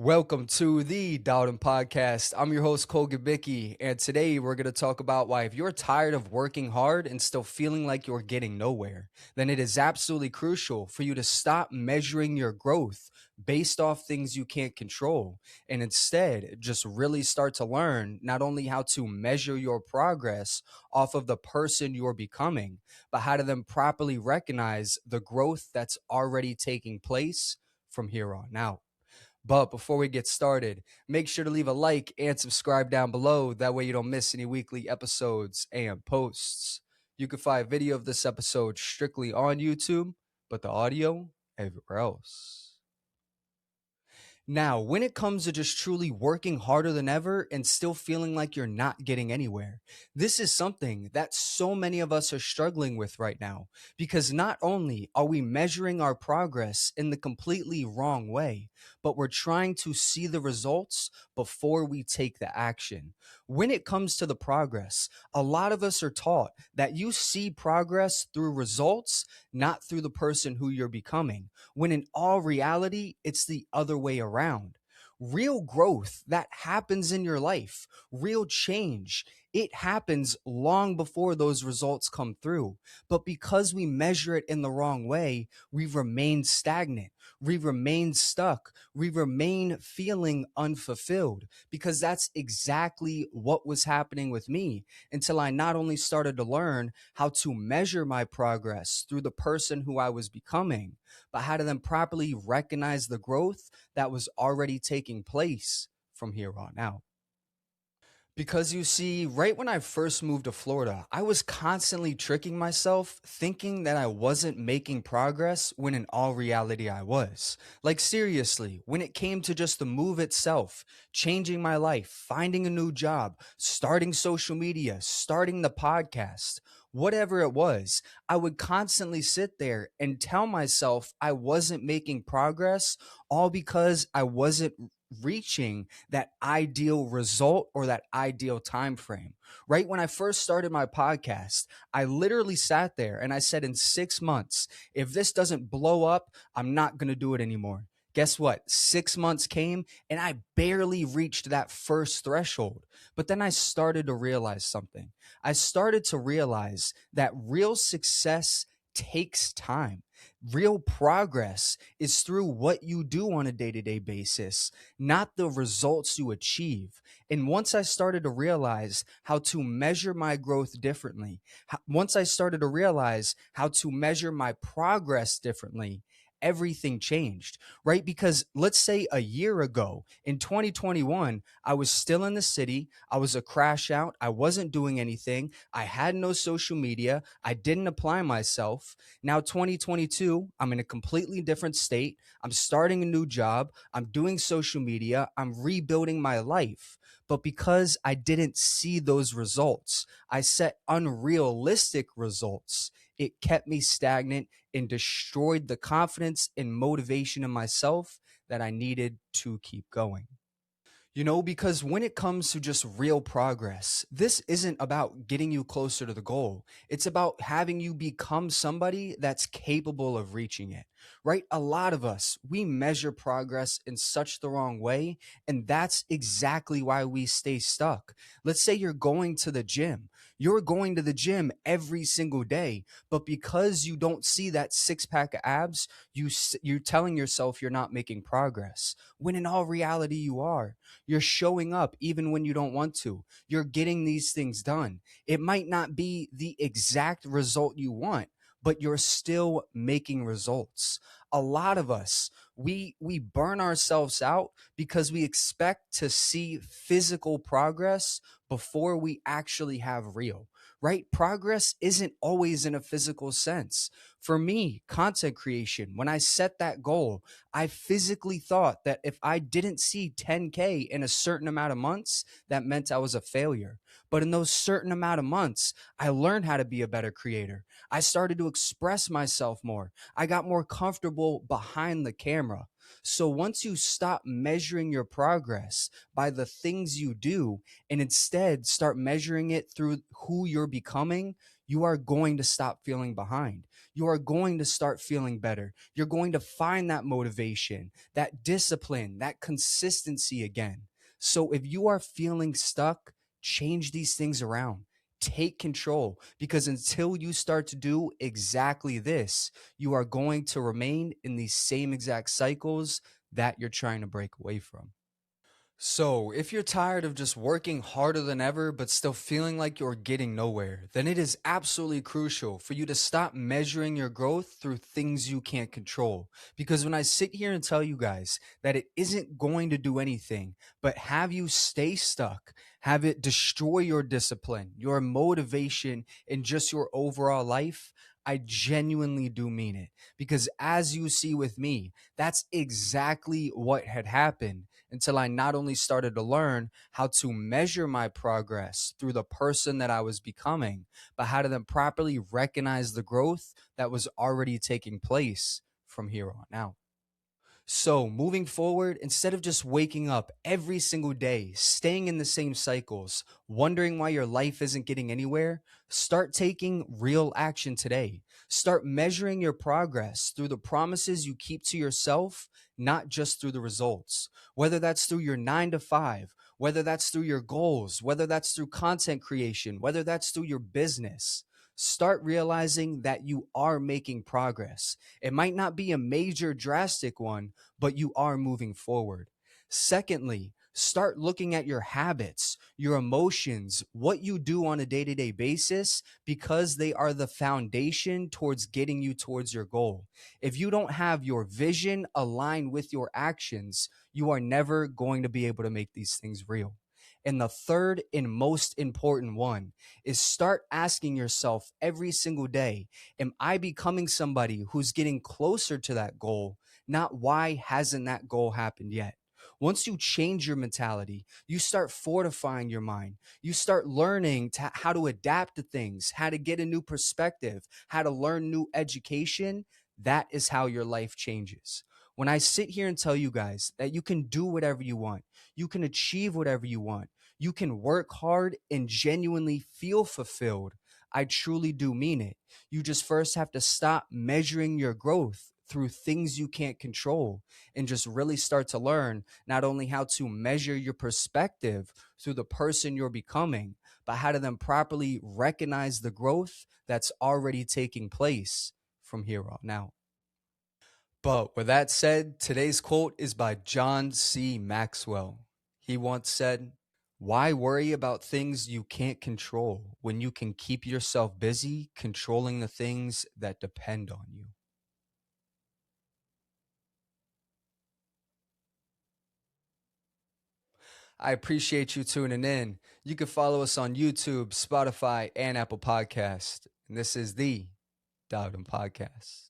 Welcome to the Dowden Podcast. I'm your host, Cole Gabicki, and today we're going to talk about why if you're tired of working hard and still feeling like you're getting nowhere, then it is absolutely crucial for you to stop measuring your growth based off things you can't control and instead just really start to learn not only how to measure your progress off of the person you're becoming, but how to then properly recognize the growth that's already taking place from here on out. But before we get started, make sure to leave a like and subscribe down below. That way you don't miss any weekly episodes and posts. You can find video of this episode strictly on YouTube, but the audio everywhere else. Now, when it comes to just truly working harder than ever and still feeling like you're not getting anywhere, this is something that so many of us are struggling with right now because not only are we measuring our progress in the completely wrong way, but we're trying to see the results before we take the action. When it comes to the progress, a lot of us are taught that you see progress through results, not through the person who you're becoming, when in all reality, it's the other way around. Real growth that happens in your life, real change, it happens long before those results come through. But because we measure it in the wrong way, we remain stagnant, we remain stuck, we remain feeling unfulfilled because that's exactly what was happening with me until I not only started to learn how to measure my progress through the person who I was becoming, but how to then properly recognize the growth that was already taking place from here on out. Because you see, right when I first moved to Florida, I was constantly tricking myself, thinking that I wasn't making progress when in all reality I was. Like, seriously, when it came to just the move itself, changing my life, finding a new job, starting social media, starting the podcast, whatever it was, I would constantly sit there and tell myself I wasn't making progress, all because I wasn't reaching that ideal result or that ideal time frame. Right when I first started my podcast, I literally sat there and I said, in 6 months, if this doesn't blow up, I'm not going to do it anymore. Guess what? 6 months came and I barely reached that first threshold. But then I started to realize something. I started to realize that real success takes time. Real progress is through what you do on a day to day basis, not the results you achieve. And once I started to realize how to measure my growth differently, once I started to realize how to measure my progress differently, everything changed, right? Because let's say a year ago in 2021, I was still in the city. I was a crash out. I wasn't doing anything. I had no social media. I didn't apply myself. Now, 2022, I'm in a completely different state. I'm starting a new job. I'm doing social media. I'm rebuilding my life. But because I didn't see those results, I set unrealistic results. It kept me stagnant and destroyed the confidence and motivation in myself that I needed to keep going. Because when it comes to just real progress, this isn't about getting you closer to the goal. It's about having you become somebody that's capable of reaching it, right? A lot of us, we measure progress in such the wrong way, and that's exactly why we stay stuck. Let's say you're going to the gym. You're going to the gym every single day, but because you don't see that six pack of abs, you're telling yourself you're not making progress, when in all reality you are. You're showing up even when you don't want to. You're getting these things done. It might not be the exact result you want, but you're still making results. A lot of us, we burn ourselves out because we expect to see physical progress before we actually have real, right? Progress isn't always in a physical sense. For me, content creation, when I set that goal, I physically thought that if I didn't see 10K in a certain amount of months, that meant I was a failure. But in those certain amount of months, I learned how to be a better creator. I started to express myself more. I got more comfortable behind the camera. So once you stop measuring your progress by the things you do and instead start measuring it through who you're becoming, you are going to stop feeling behind. You are going to start feeling better. You're going to find that motivation, that discipline, that consistency again. So if you are feeling stuck, change these things around. Take control, because until you start to do exactly this, you are going to remain in these same exact cycles that you're trying to break away from. So, if you're tired of just working harder than ever but still feeling like you're getting nowhere, then it is absolutely crucial for you to stop measuring your growth through things you can't control. Because when I sit here and tell you guys that it isn't going to do anything but have you stay stuck, have it destroy your discipline, your motivation, and just your overall life, I genuinely do mean it. Because as you see with me, that's exactly what had happened until I not only started to learn how to measure my progress through the person that I was becoming, but how to then properly recognize the growth that was already taking place from here on out. So, moving forward, instead of just waking up every single day, staying in the same cycles, wondering why your life isn't getting anywhere, start taking real action today. Start measuring your progress through the promises you keep to yourself, not just through the results. Whether that's through your 9 to 5, whether that's through your goals, whether that's through content creation, whether that's through your business. Start realizing that you are making progress. It might not be a major, drastic one, but you are moving forward. Secondly, start looking at your habits, your emotions, what you do on a day to day basis, because they are the foundation towards getting you towards your goal. If you don't have your vision aligned with your actions, you are never going to be able to make these things real. And the third and most important one is start asking yourself every single day, am I becoming somebody who's getting closer to that goal? Not why hasn't that goal happened yet? Once you change your mentality, you start fortifying your mind. You start learning how to adapt to things, how to get a new perspective, how to learn new education. That is how your life changes. When I sit here and tell you guys that you can do whatever you want, you can achieve whatever you want, you can work hard and genuinely feel fulfilled, I truly do mean it. You just first have to stop measuring your growth through things you can't control and just really start to learn not only how to measure your perspective through the person you're becoming, but how to then properly recognize the growth that's already taking place from here on out. But with that said, today's quote is by John C. Maxwell. He once said, "Why worry about things you can't control when you can keep yourself busy controlling the things that depend on you?" I appreciate you tuning in. You can follow us on YouTube, Spotify, and Apple Podcast. And this is the Dogdom Podcast.